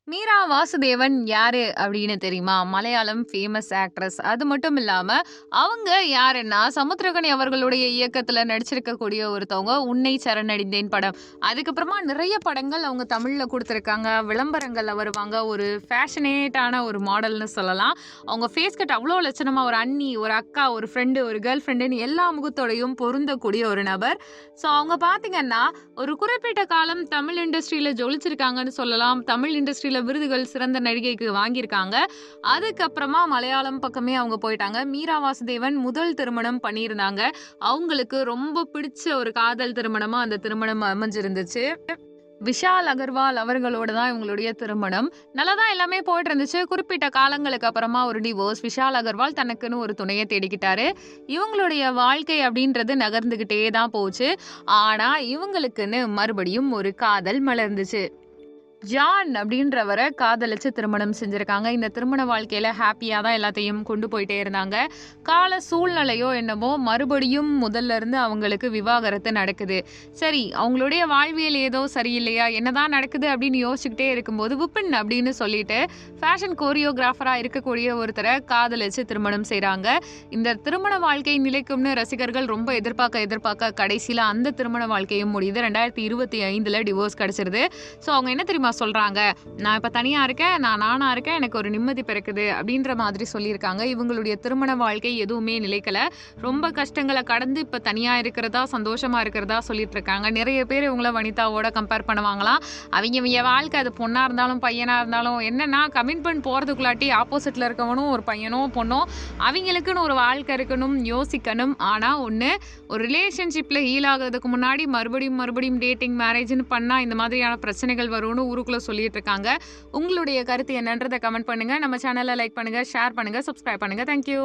மீரா வாசுதேவன் யாரு அப்படின்னு தெரியுமா? Malayalam famous actress. அது மட்டும் இல்லாம, அவங்க யாருன்னா, சமுத்திரக்கனி அவர்களுடைய இயக்கத்துல நடிச்சிருக்கக்கூடிய ஒருத்தவங்க. "உன்னை சரணடைந்தேன்" படம். அதுக்கப்புறமா நிறைய படங்கள் அவங்க தமிழ்ல குடுத்துருக்காங்க. விளம்பரங்கள்ல வருவாங்க. ஒரு ஃபேஷனேட்டான ஒரு மாடல்னு சொல்லலாம். அவங்க ஃபேஸ் கட் அவ்ளோ லட்சணமா ஒரு அண்ணி, ஒரு அக்கா, ஒரு ஃப்ரெண்டு, ஒரு கேர்ள் ஃப்ரெண்டுன்னு எல்லா முகத்தோடையும் பொருந்தக்கூடிய ஒரு நபர். ஸோ அவங்க பார்த்தீங்கன்னா, ஒரு குறிப்பிட்ட காலம் தமிழ் இண்டஸ்ட்ரியில ஜொலிச்சிருக்காங்கன்னு சொல்லலாம். தமிழ் இண்டஸ்ட்ரியில விருதுகள் சிறந்த நடிகைக்கு வாங்கியிருக்காங்க. அதுக்கப்புறமா மலையாளம் பக்கமே அவங்க போயிட்டாங்க. மீரா வாசுதேவன் முதல் திருமணம் பண்ணியிருந்தாங்க. அவங்களுக்கு ரொம்ப பிடிச்ச ஒரு காதல் திருமணமா அந்த திருமணம் அமைஞ்சிருந்துச்சு. விஷால் அகர்வால் அவர்களோட தான் இவங்களுடைய திருமணம். நல்லா தான் எல்லாமே போயிட்டு இருந்துச்சு. குறிப்பிட்ட காலங்களுக்கு அப்புறமா ஒரு டிவோர்ஸ். விஷால் அகர்வால் தனக்குன்னு ஒரு துணைய தேடிக்கிட்டாரு. இவங்களுடைய வாழ்க்கை அப்படின்றது நகர்ந்துகிட்டே தான் போச்சு. ஆனா இவங்களுக்குன்னு மறுபடியும் ஒரு காதல் மலர்ந்துச்சு. ஜான் அப்படின்றவர காதலிச்சு திருமணம் செஞ்சிருக்காங்க. இந்த திருமண வாழ்க்கையில ஹாப்பியா தான் எல்லாத்தையும் கொண்டு போயிட்டே இருந்தாங்க. கால சூழ்நிலையோ என்னமோ மறுபடியும் முதல்ல இருந்து அவங்களுக்கு விவாகரத்து நடக்குது. சரி, அவங்களுடைய வாழ்வியல் ஏதோ சரியில்லையா? என்னதான் நடக்குது அப்படின்னு யோசிச்சுக்கிட்டே இருக்கும்போது, விபின் அப்படின்னு சொல்லிட்டு ஃபேஷன் கோரியோகிராஃபரா இருக்கக்கூடிய ஒருத்தரை காதலிச்சு திருமணம் செய்றாங்க. இந்த திருமண வாழ்க்கை நிலைக்கும்னு ரசிகர்கள் ரொம்ப எதிர்பார்க்க கடைசியில அந்த திருமண வாழ்க்கையும் முடியுது. 2025ல டிவோர்ஸ் கிடைச்சிருது. ஸோ அவங்க என்ன தெரியுமா சொல்றாங்க? நான் இப்ப தனியா இருக்கேன். நானா இருக்கேன். எனக்கு ஒரு நிம்மதி பிறக்குது அப்படின்ற மாதிரி சொல்லியிருக்காங்க. இவங்களுடைய திருமண வாழ்க்கை எதுவுமே நிலைக்கல. ரொம்ப கஷ்டங்கள கடந்து இப்ப தனியா இருக்கிறதா, சந்தோஷமா இருக்கிறதா சொல்லிட்டு இருக்காங்க. நிறைய பேர் இவங்கள வனிதாவோட கம்பேர் பண்ணுவாங்களாம். அவிங்க வாழ்க்கை அது பொண்ணா இருந்தாலும், பையனா இருந்தாலும் என்னன்னா கமிட்மெண்ட் போறதுக்குள்ளாட்டி ஆப்போசிட்ல இருக்கவனும் ஒரு பையனோ, பொண்ணோ அவிங்களுக்குன்னு ஒரு வாழ்க்கை இருக்கணும், யோசிக்கணும். ஆனா ஒண்ணு, ஒரு ரிலேஷன்ஷிப்ல ஹீல் ஆகுறதுக்கு முன்னாடி மறுபடியும் டேட்டிங், மேரேஜ்ன்னு பண்ணா இந்த மாதிரியான பிரச்சனைகள் வரும்னு ஊருக்குள்ள சொல்லிட்டு இருக்காங்க. உங்களுடைய கருத்து என்னன்றதை கமெண்ட் பண்ணுங்க. நம்ம சேனலை லைக் பண்ணுங்க, ஷேர் பண்ணுங்க, சப்ஸ்கிரைப் பண்ணுங்க. தேங்க்யூ.